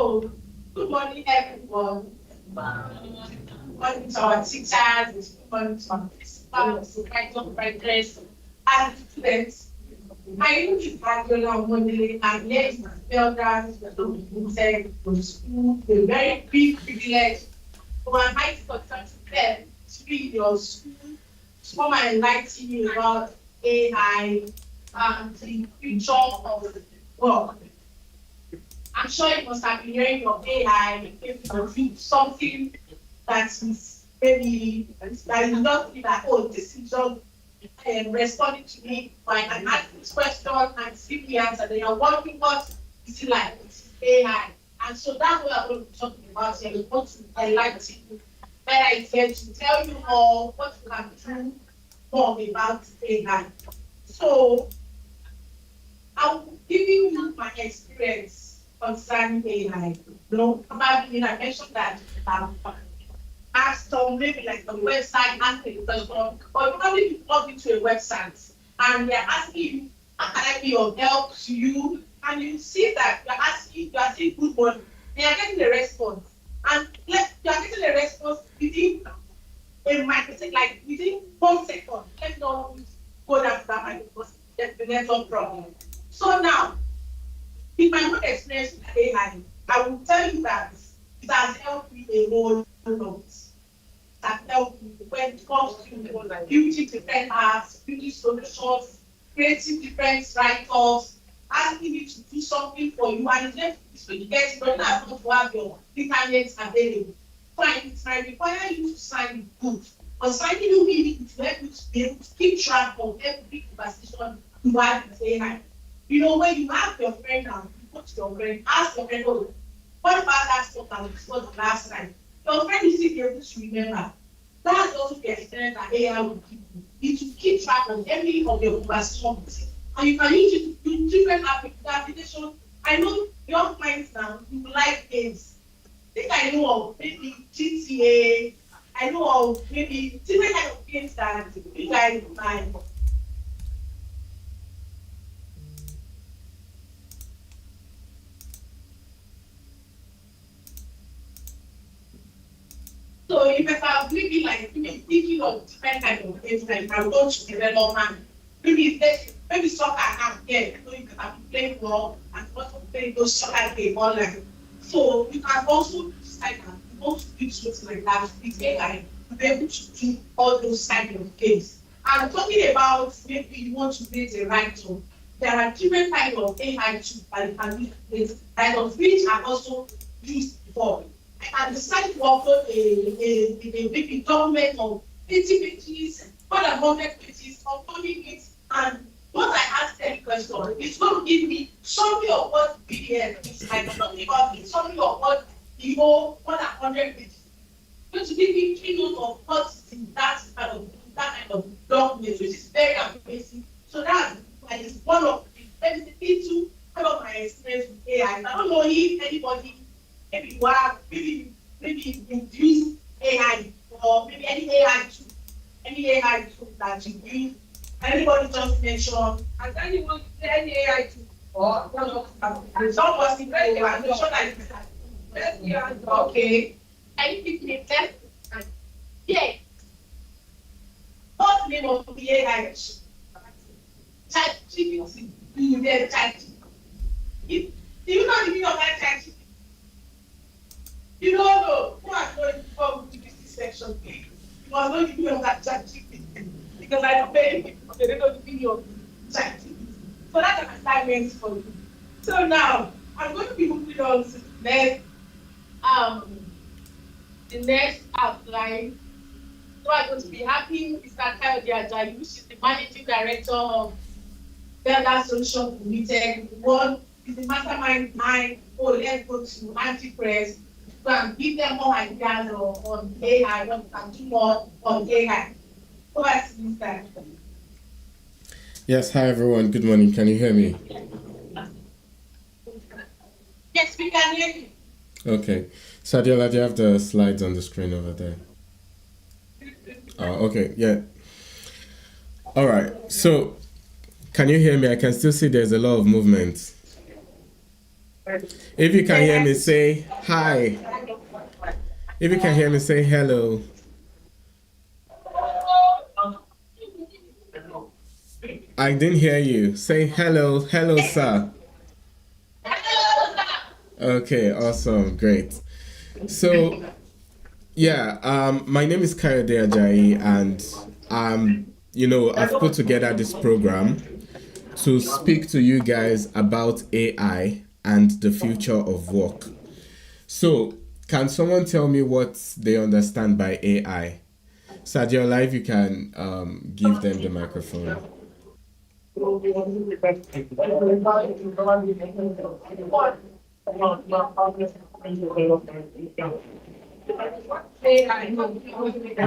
So, good morning, everyone. Good morning to our teachers, good morning to our principals, supervisors, and students. My name is Adiola Omodele, and here is my elders who said to school, a very big privilege for my high school to be in your school, to come and enlighten you about AI and the future of work. I'm sure you must have been hearing of AI, something that is maybe that is not that, oh, this is just responding to me, I can ask this question and see the answer. Then you're wondering what is it like? It's AI. And so that's what I'm going to be talking about here. We want to enlighten you better it's here to tell you all what you can do more about AI. So I'm giving you my experience concerning AI. You know, probably I mentioned that asked on maybe like the website asking the question, or probably you log into a website and they're asking you, how can I be of help to you? And you see that you are saying good morning, they are getting a response. And you are getting a response within a microsecond, like within 1 second. Let me not go down to that microsecond, there's the network problem. So now, with my own experience with I will tell you that it has helped me a whole lot. That help me when it comes to building different apps, building solutions, creating different write-offs, asking you to do something for you, and it's when you get it, but not to have your internet available. Fine, it might require you to sign good, but signing you really to help you to be able to keep track of every conversation you have with AI. You know, when you have your friend now, you go to your friend, ask your friend, oh, what about that stuff that we discussed the last time? Your friend is still be able to remember. That's also the experience that AI will give you. It will keep track of every of your conversations. And you can use it to do different applications. I know young minds now, you like games. I think I know of maybe GTA. I know of maybe different kind of games that you guys like. So if I maybe like thinking of different kind of games that you can go to development, maybe soccer now, yeah, so you can be playing ball and also play those soccer games online. So you can also decide that you want to do something like that with AI to be able to do all those kind of games. And talking about maybe you want to create a write-up, there are different kind of AI tools that you can use, kind of which are also used before. I decided to upload a maybe document of 80 pages, more than 100 pages, uploading it. And once I ask any question, it's going to give me summary of what PDF is. I cannot give out a summary of what more than 100 pages. Going to give me keynote of what's in that kind of document, which is very amazing. So that's like it's one of the little kind of my experience with AI. I don't know if anybody maybe you have maybe you use AI or maybe any AI tool that you use. Anybody just mention has anyone any AI tool or some person very I'm not sure that it's okay. Can you give me a test? Yeah. What's the name of the AI? ChatGPT. Yeah, ChatGPT. Do you know the meaning of that ChatGPT? You don't know who are going to come to this section. You must know the meaning of that ChatGPT because I don't pay people. They don't know the meaning of ChatGPT. So that's an assignment for you. So now I'm going to be moving on to um the next outline. So I'm going to be having Mr. Kayode Ajayi, which is the managing director of Bella Solution Limited. One is the mastermind behind, oh, let's go to Antipress to and give them more ideas on AI, what we can do more on AI. Over to Mr. Yes, hi everyone. Good morning. Can you hear me? Yes, we can hear you. Okay. Sadiola, do you have the slides on the screen over there? Okay. Yeah. All right. So, can you hear me? I can still see there's a lot of movement. If you can hear me, say hi. If you can hear me, say hello. I didn't hear you. Say hello. Hello, sir. Okay, awesome. Great. So, yeah, my name is Kayode Ajayi, and I've put together this program to speak to you guys about AI and the future of work. So, can someone tell me what they understand by AI? Sadio Live, you can give them the microphone.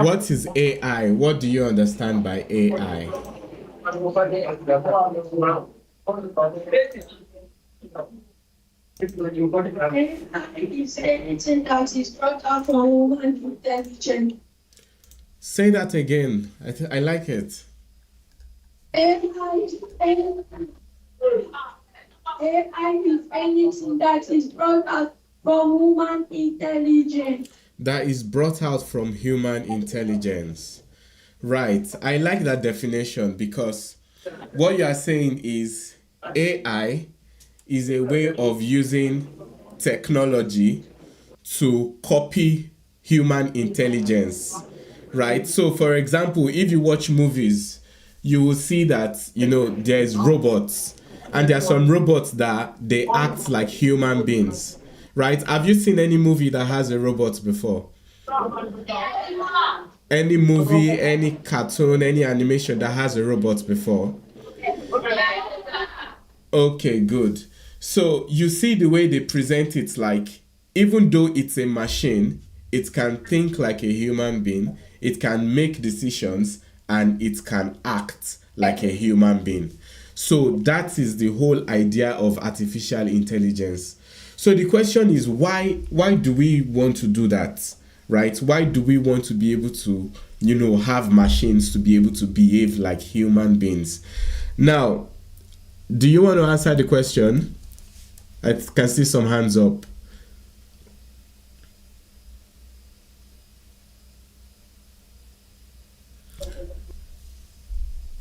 What is AI? What do you understand by AI? Is anything that is brought out from human intelligence. Say that again. I like it. AI is anything that is brought out from human intelligence. That is brought out from human intelligence. Right. I like that definition because what you are saying is AI is a way of using technology to copy human intelligence. Right? So, for example, if you watch movies, you will see that, there's robots, and there are some robots that they act like human beings. Right? Have you seen any movie that has a robot before? Any movie, any cartoon, any animation that has a robot before? Okay, good. So you see the way they present it, like even though it's a machine, it can think like a human being, it can make decisions, and it can act like a human being. So that is the whole idea of artificial intelligence. So the question is, why do we want to do that? Right? Why do we want to be able to, have machines to be able to behave like human beings? Now, do you want to answer the question? I can see some hands up.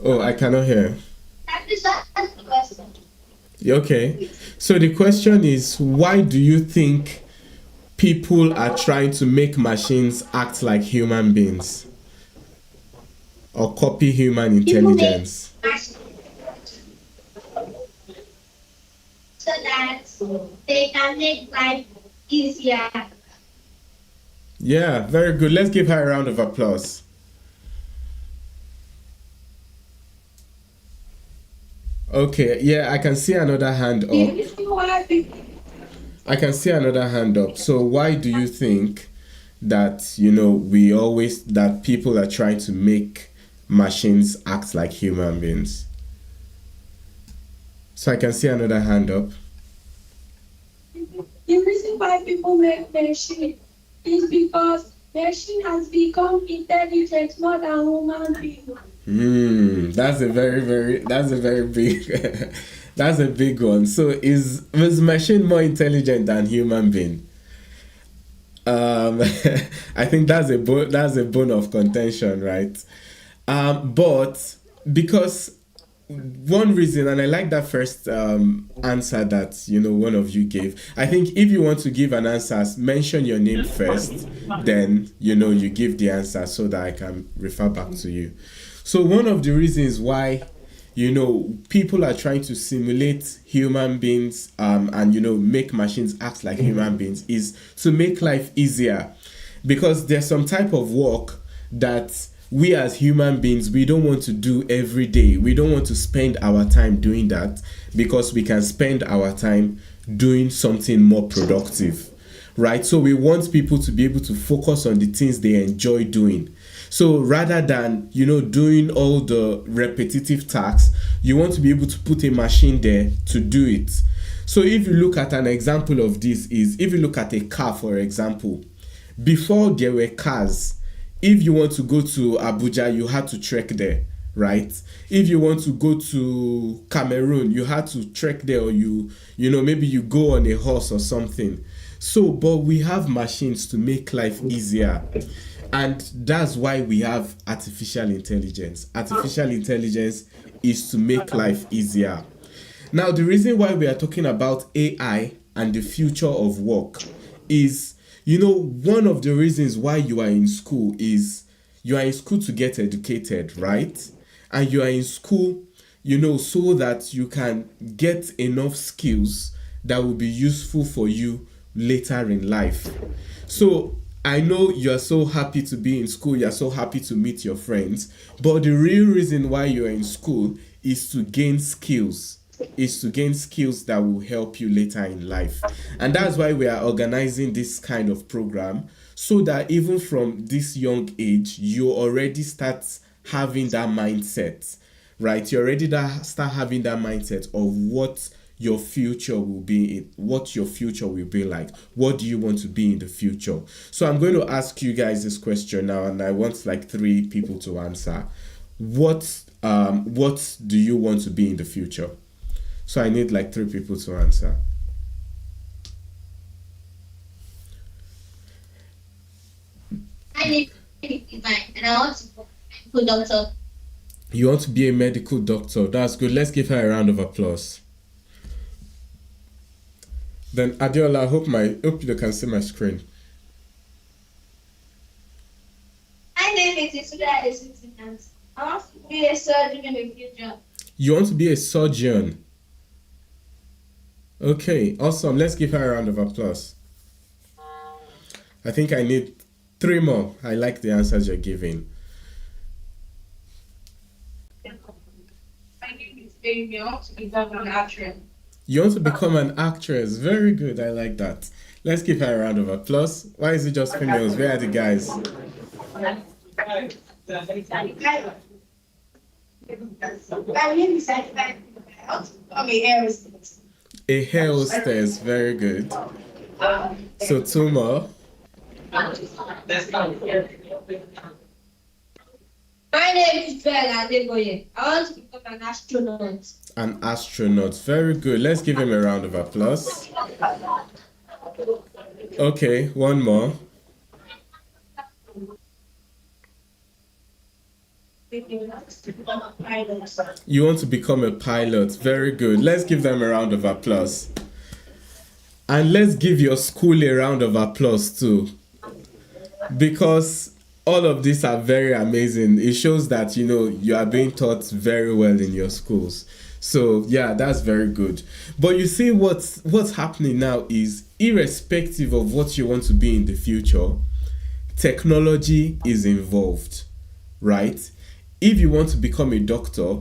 Oh, I cannot hear. Okay. So the question is, why do you think people are trying to make machines act like human beings or copy human intelligence? So that they can make life easier. Yeah, very good. Let's give her a round of applause. Okay, yeah, I can see another hand up. I can see another hand up. So why do you think that, that people are trying to make machines act like human beings? So I can see another hand up. The reason why people make machine is because machine has become intelligent more than human beings. That's a very big that's a big one. So is machine more intelligent than human being? I think that's a bone of contention, right? But because one reason, and I like that first answer that one of you gave. I think if you want to give an answer, mention your name first, then you give the answer so that I can refer back to you. So one of the reasons why people are trying to simulate human beings and make machines act like human beings is to make life easier, because there's some type of work that we as human beings, we don't want to do every day. We don't want to spend our time doing that, because we can spend our time doing something more productive, right? So we want people to be able to focus on the things they enjoy doing. So rather than, doing all the repetitive tasks, you want to be able to put a machine there to do it. So if you look at an example of this is, if you look at a car, for example, before there were cars, if you want to go to Abuja, you had to trek there, right? If you want to go to Cameroon, you had to trek there, or maybe you go on a horse or something. So, but we have machines to make life easier. And that's why we have artificial intelligence. Artificial intelligence is to make life easier. Now, the reason why we are talking about AI and the future of work is, one of the reasons why you are in school is you are in school to get educated, right? And you are in school, so that you can get enough skills that will be useful for you later in life. So I know you're so happy to be in school, you're so happy to meet your friends, but the real reason why you're in school is to gain skills. Is to gain skills that will help you later in life. And that's why we are organizing this kind of program, so that even from this young age, you already start having that mindset, right? You already start having that mindset of what your future will be, what your future will be like. What do you want to be in the future? So I'm going to ask you guys this question now, and I want like 3 people to answer. What do you want to be in the future? So I need like 3 people to answer. I need to be fine, and I want to be a good doctor. You want to be a medical doctor? That's good. Let's give her a round of applause. Then Adiola, I hope you can see my screen. My name is Isuda Esutins. I want to be a surgeon in the future. You want to be a surgeon? Okay, awesome. Let's give her a round of applause. I think I need 3 more. I like the answers you're giving. My name is Amy. I want to become an actress. You want to become an actress? Very good. I like that. Let's give her a round of applause. Why is it just females? Where are the guys? My name is I want to become a hair stylist. A hair hostess. Very good. So 2 more. My name is Bella Adeboye. I want to become an astronaut. An astronaut. Very good. Let's give him a round of applause. Okay, 1 more. You want to become a pilot. Very good. Let's give them a round of applause. And let's give your school a round of applause too. Because all of these are very amazing. It shows that, you are being taught very well in your schools. So yeah, that's very good. But you see what's happening now is, irrespective of what you want to be in the future, technology is involved, right? If you want to become a doctor,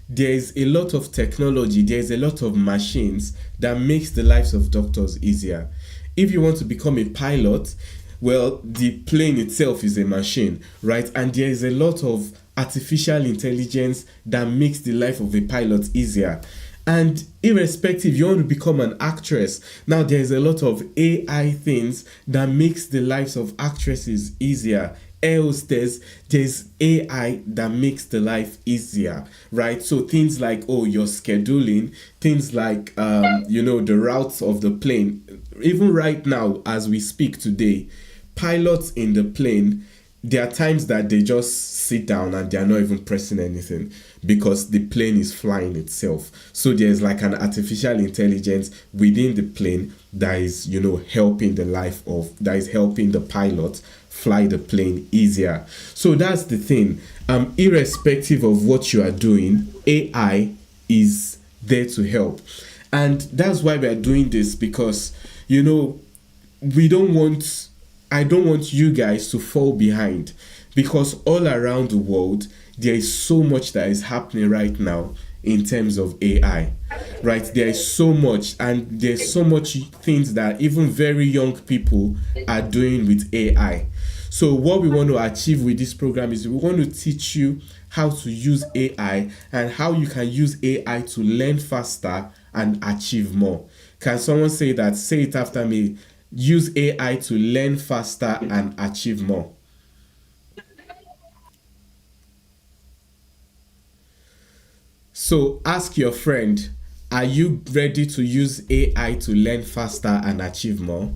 there's a lot of technology, there's a lot of machines that makes the lives of doctors easier. If you want to become a pilot, well, the plane itself is a machine, right? And there is a lot of artificial intelligence that makes the life of a pilot easier. And irrespective, you want to become an actress, now there's a lot of AI things that makes the lives of actresses easier. Else there's AI that makes the life easier, right? So things like, your scheduling, things like the routes of the plane. Even right now, as we speak today, pilots in the plane, there are times that they just sit down and they're not even pressing anything because the plane is flying itself. So there's like an artificial intelligence within the plane that is, helping the pilot fly the plane easier. So that's the thing. Irrespective of what you are doing, AI is there to help. And that's why we are doing this, because, I don't want you guys to fall behind, because all around the world, there is so much that is happening right now in terms of AI, right? There is so much, and there's so much things that even very young people are doing with AI. So what we want to achieve with this program is we want to teach you how to use AI and how you can use AI to learn faster and achieve more. Can someone say that? Say it after me. Use AI to learn faster and achieve more. So ask your friend, are you ready to use AI to learn faster and achieve more?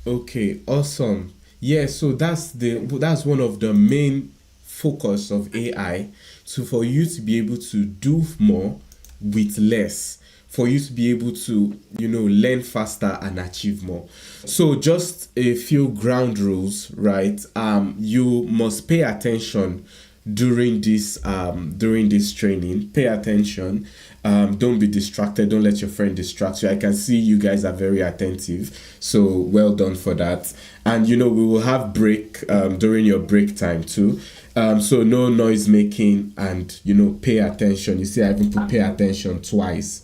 Okay, awesome. Yeah, so that's one of the main focus of AI, so for you to be able to do more with less, for you to be able to, learn faster and achieve more. So just a few ground rules, right? You must pay attention during this training. Pay attention. Don't be distracted. Don't let your friend distract you. I can see you guys are very attentive, so well done for that. And we will have break during your break time too. So no noise making, and pay attention. You see, I even put pay attention twice.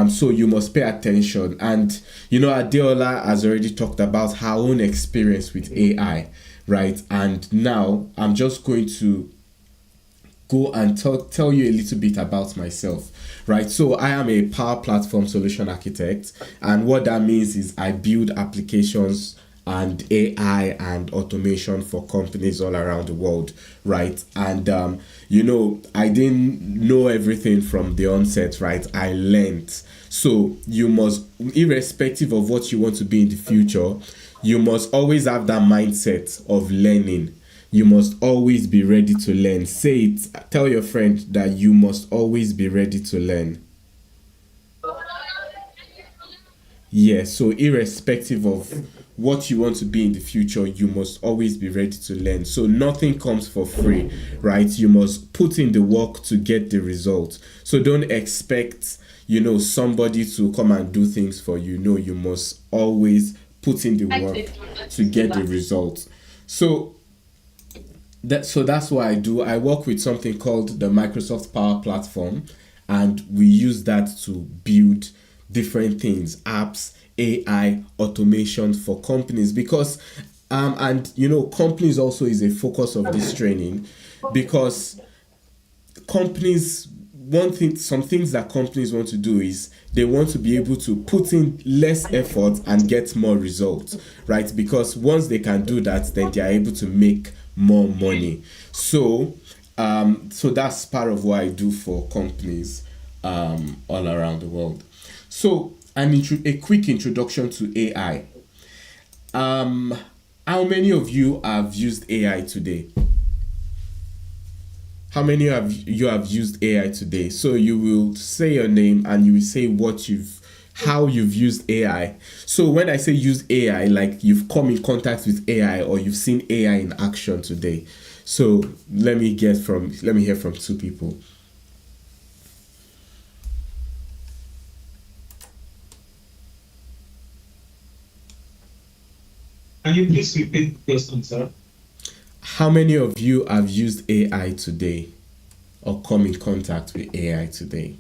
So you must pay attention. And Adeola has already talked about her own experience with AI, right? And now I'm just going to go and tell you a little bit about myself, right? So I am a Power Platform Solution Architect, and what that means is I build applications and AI and automation for companies all around the world, right? And I didn't know everything from the onset, right? I learned. So you must, irrespective of what you want to be in the future, you must always have that mindset of learning. You must always be ready to learn. Say it, tell your friend that you must always be ready to learn. Yeah, so irrespective of what you want to be in the future, you must always be ready to learn. So nothing comes for free, right? You must put in the work to get the result. So don't expect, somebody to come and do things for you. No, you must always put in the work to get the result. So that's what I do. I work with something called the Microsoft Power Platform, and we use that to build different things, apps, AI, automation for companies, because companies also is a focus of this training, because some things that companies want to do is they want to be able to put in less effort and get more results, right? Because once they can do that, then they are able to make more money. So that's part of what I do for companies all around the world. So a quick introduction to AI. How many of you have used AI today? How many of you have used AI today? So you will say your name and you will say how you've used AI. So when I say use AI, like you've come in contact with AI or you've seen AI in action today. So let me hear from two people. Can you please repeat the question, sir? How many of you have used AI today or come in contact with AI today?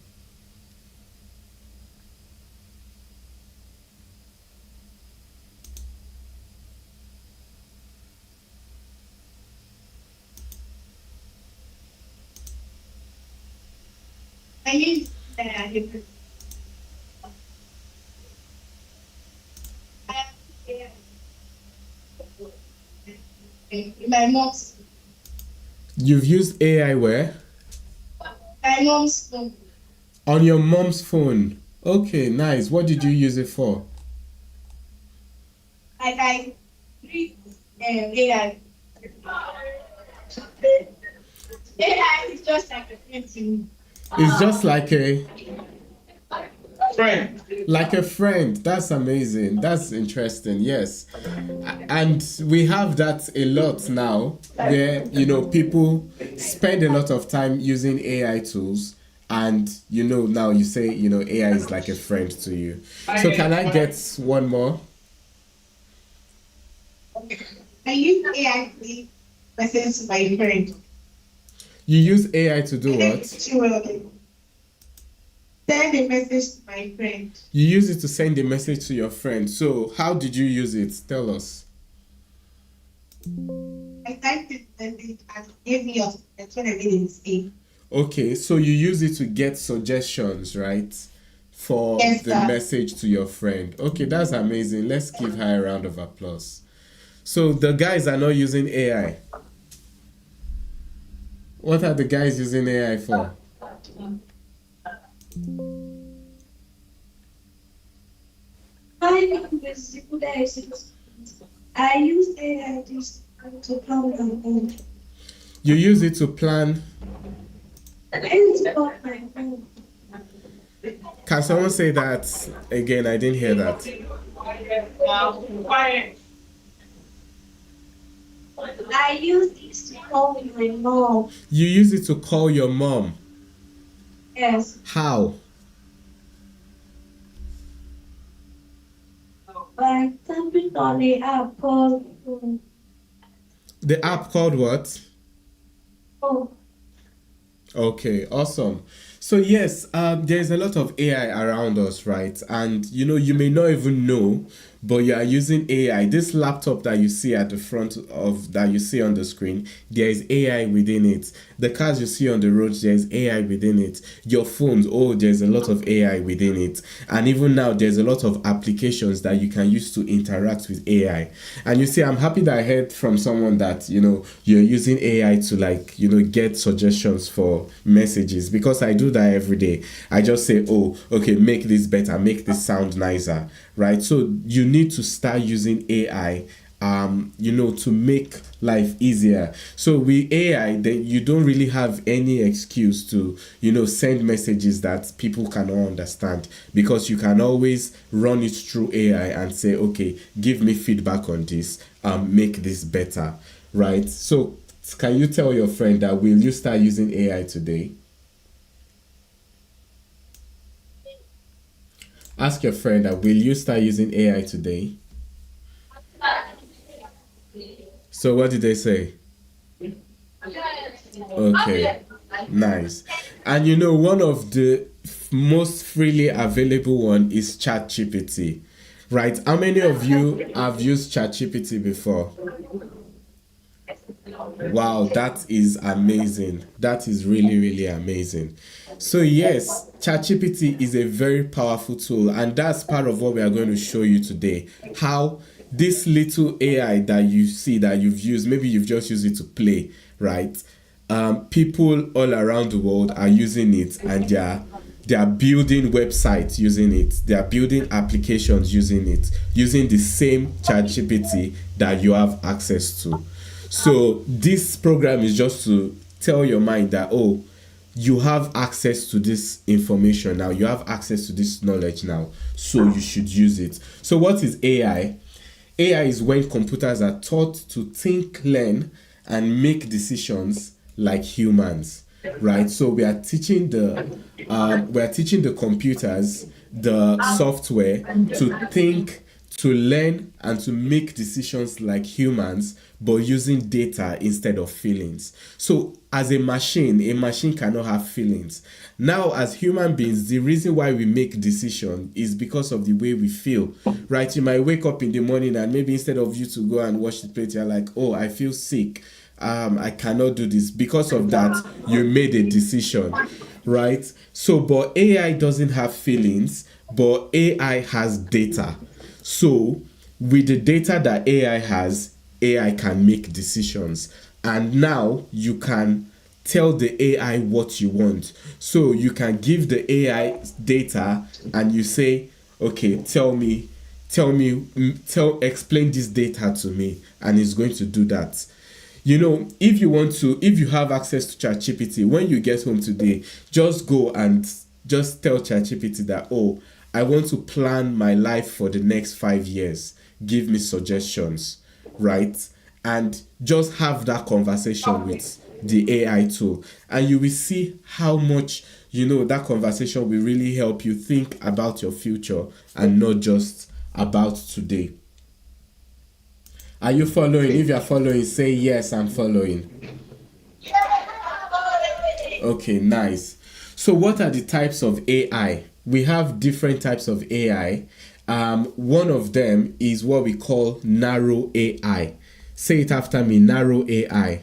I use my mom's. You've used AI where? My mom's phone. On your mom's phone. Okay, nice. What did you use it for? I read AI. AI is just like a friend to me. It's just like a Friend. friend. That's amazing. That's interesting. Yes. And we have that a lot now, where people spend a lot of time using AI tools, and now you say AI is like a friend to you. So can I get one more? I use AI to message to my friend. You use AI to do what? She will send a message to my friend. You use it to send a message to your friend. So how did you use it? Tell us. I typed it and it gave me that's what I made a mistake. Okay, so you use it to get suggestions, right? For Yes, the sir. message to your friend. Okay, that's amazing. Let's give her a round of applause. So the guys are not using AI. What are the guys using AI for? I use AI to plan my home. You use it to plan. It's about my home. Can someone say that again? I didn't hear that. Quiet. I use this to call my mom. You use it to call your mom. Yes. How? By tapping on the app called The app called what? Oh. Okay, awesome. So yes, there's a lot of AI around us, right? And you may not even know, but you are using AI. This laptop that you see at the front of that you see on the screen, there is AI within it. The cars you see on the roads, there's AI within it. Your phones, oh, there's a lot of AI within it. And even now, there's a lot of applications that you can use to interact with AI. And you see, I'm happy that I heard from someone that you're using AI to get suggestions for messages, because I do that every day. I just say, oh, okay, make this better, make this sound nicer, right? So you need to start using AI to make life easier. So with AI, then you don't really have any excuse to send messages that people cannot understand, because you can always run it through AI and say, okay, give me feedback on this, make this better, right? So can you tell your friend that will you start using AI today? Ask your friend that will you start using AI today? So what did they say? Okay, nice. And one of the most freely available one is ChatGPT, right? How many of you have used ChatGPT before? Wow, that is amazing. That is really, really amazing. So yes, ChatGPT is a very powerful tool, and that's part of what we are going to show you today. How this little AI that you see that you've used, maybe you've just used it to play, right? People all around the world are using it, and they are building websites using it. They are building applications using it, using the same ChatGPT that you have access to. So this program is just to tell your mind that, oh, you have access to this information now, you have access to this knowledge now, so you should use it. So what is AI? AI is when computers are taught to think, learn, and make decisions like humans, right? So we are teaching the computers, the software, to think, to learn, and to make decisions like humans, but using data instead of feelings. So as a machine cannot have feelings. Now, as human beings, the reason why we make decisions is because of the way we feel, right? You might wake up in the morning and maybe instead of you to go and wash the plate, you're like, oh, I feel sick. I cannot do this. Because of that, you made a decision, right? So, but AI doesn't have feelings, but AI has data. So with the data that AI has, AI can make decisions. And now you can tell the AI what you want. So you can give the AI data and you say, okay, explain this data to me, and it's going to do that. If you have access to ChatGPT, when you get home today, just go and just tell ChatGPT that, oh, I want to plan my life for the next 5 years. Give me suggestions, right? And just have that conversation with the AI tool. And you will see how much, that conversation will really help you think about your future and not just about today. Are you following? If you are following, say yes, I'm following. Okay, nice. So what are the types of AI? We have different types of AI. One of them is what we call narrow AI. Say it after me, narrow AI.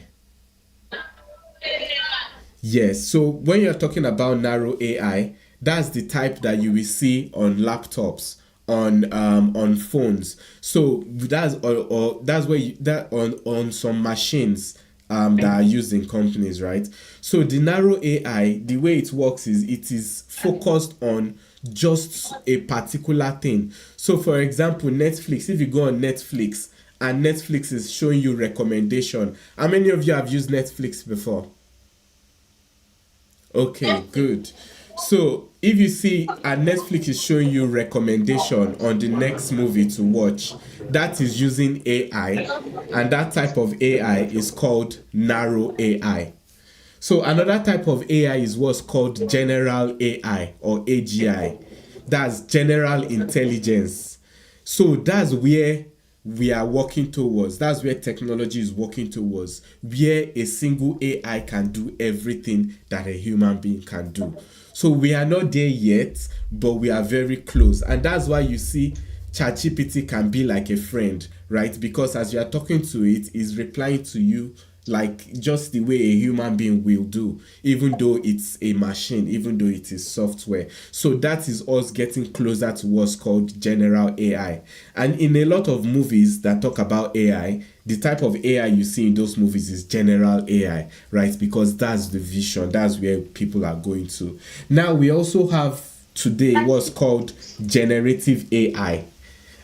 Yes, so when you're talking about narrow AI, that's the type that you will see on laptops, on phones. So that's or that's where that on some machines that are used in companies, right? So the narrow AI, the way it works is it is focused on just a particular thing. So for example, Netflix, if you go on Netflix and Netflix is showing you recommendation, how many of you have used Netflix before? Okay, good. So if you see Netflix is showing you recommendation on the next movie to watch, that is using AI, and that type of AI is called narrow AI. So another type of AI is what's called general AI or AGI. That's general intelligence. So that's where we are working towards. That's where technology is working towards, where a single AI can do everything that a human being can do. So we are not there yet, but we are very close. And that's why you see ChatGPT can be like a friend, right? Because as you are talking to it, it's replying to you like just the way a human being will do, even though it's a machine, even though it is software. So that is us getting closer to what's called general AI. And in a lot of movies that talk about AI, the type of AI you see in those movies is general AI, right? Because that's the vision, that's where people are going to. Now we also have today what's called generative AI.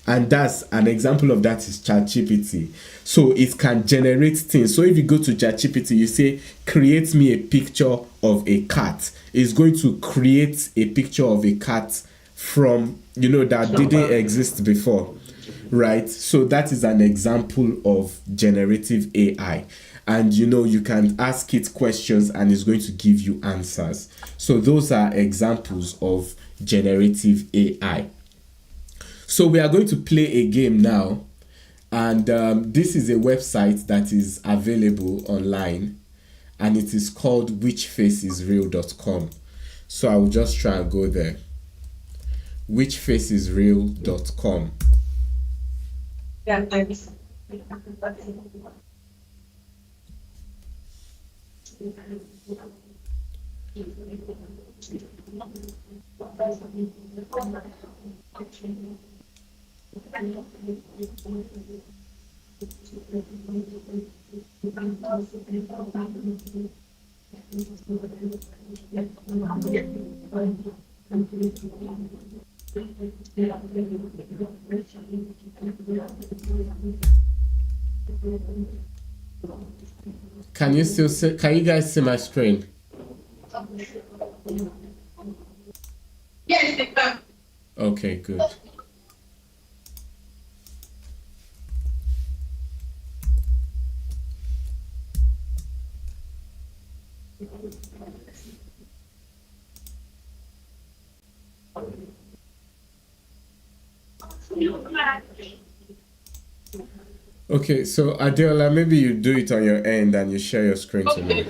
And that's an example of that is ChatGPT. So it can generate things. So if you go to ChatGPT, you say, create me a picture of a cat. It's going to create a picture of a cat from, that didn't exist before, right? So that is an example of generative AI. And you can ask it questions and it's going to give you answers. So those are examples of generative AI. So we are going to play a game now, and this is a website that is available online, and it is called whichfaceisreal.com. So I will just try and go there. whichfaceisreal.com. Yeah, thanks. Can you guys see my screen? Yes, it can. Okay, good. Okay, so Adiola, maybe you do it on your end and you share your screen to me.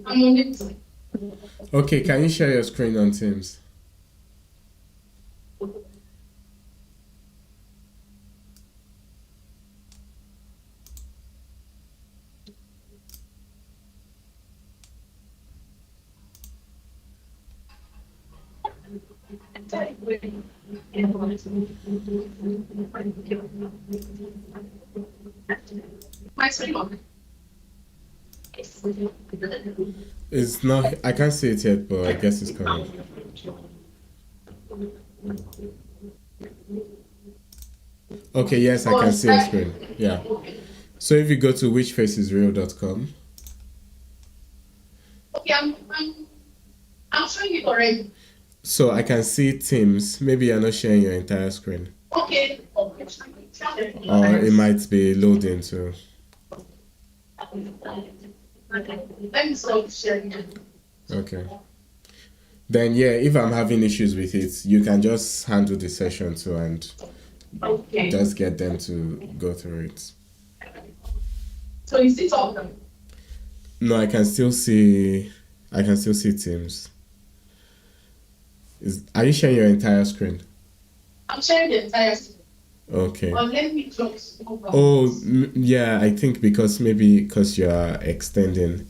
I'm on it. Okay, can you share your screen on Teams? My screen on. It's not, I can't see it yet, but I guess it's coming. Okay, yes, I can see your screen. Yeah. So if you go to whichfaceisreal.com. Okay, I'm showing it already. So I can see Teams. Maybe you're not sharing your entire screen. Okay. Or it might be loading too. Let me stop sharing. Okay. Then yeah, if I'm having issues with it, you can just handle the session too and Okay. just get them to go through it. So you see all of them. No, I can still see Teams. Are you sharing your entire screen? I'm sharing the entire screen. Okay. But let me just over. Oh, yeah, I think because you are extending.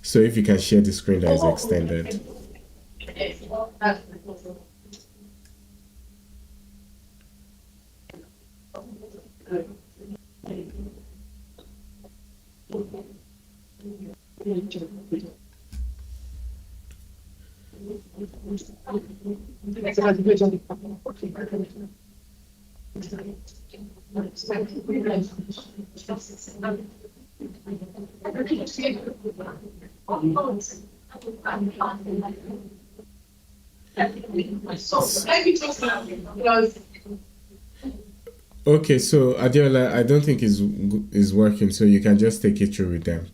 So if you can share the screen that is extended. Yes, that's the problem. So let me just because Okay, so Adiola, I don't think is working, so you can just take it through with them.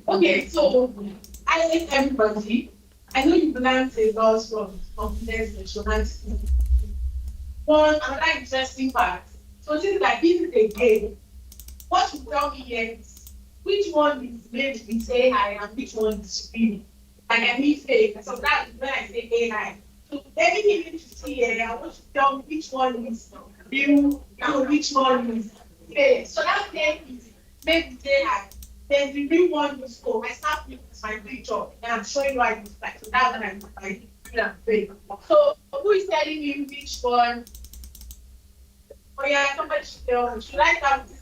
okay, so I like everybody. I know you learned a lot from confidence insurance. One another interesting part. So this is like this is a game. What you tell me here is which one is made with AI and which one is real. Like I mean fake. So that is when I say AI. So anything you need to see here, I want you to tell me which one is real and which one is fake. So that game is made with AI. Then the real one is I start with my picture and I'm showing you how it looks like. So that's when I'm like real and fake. So who is telling me which one? Oh yeah, somebody should tell me. Should I start with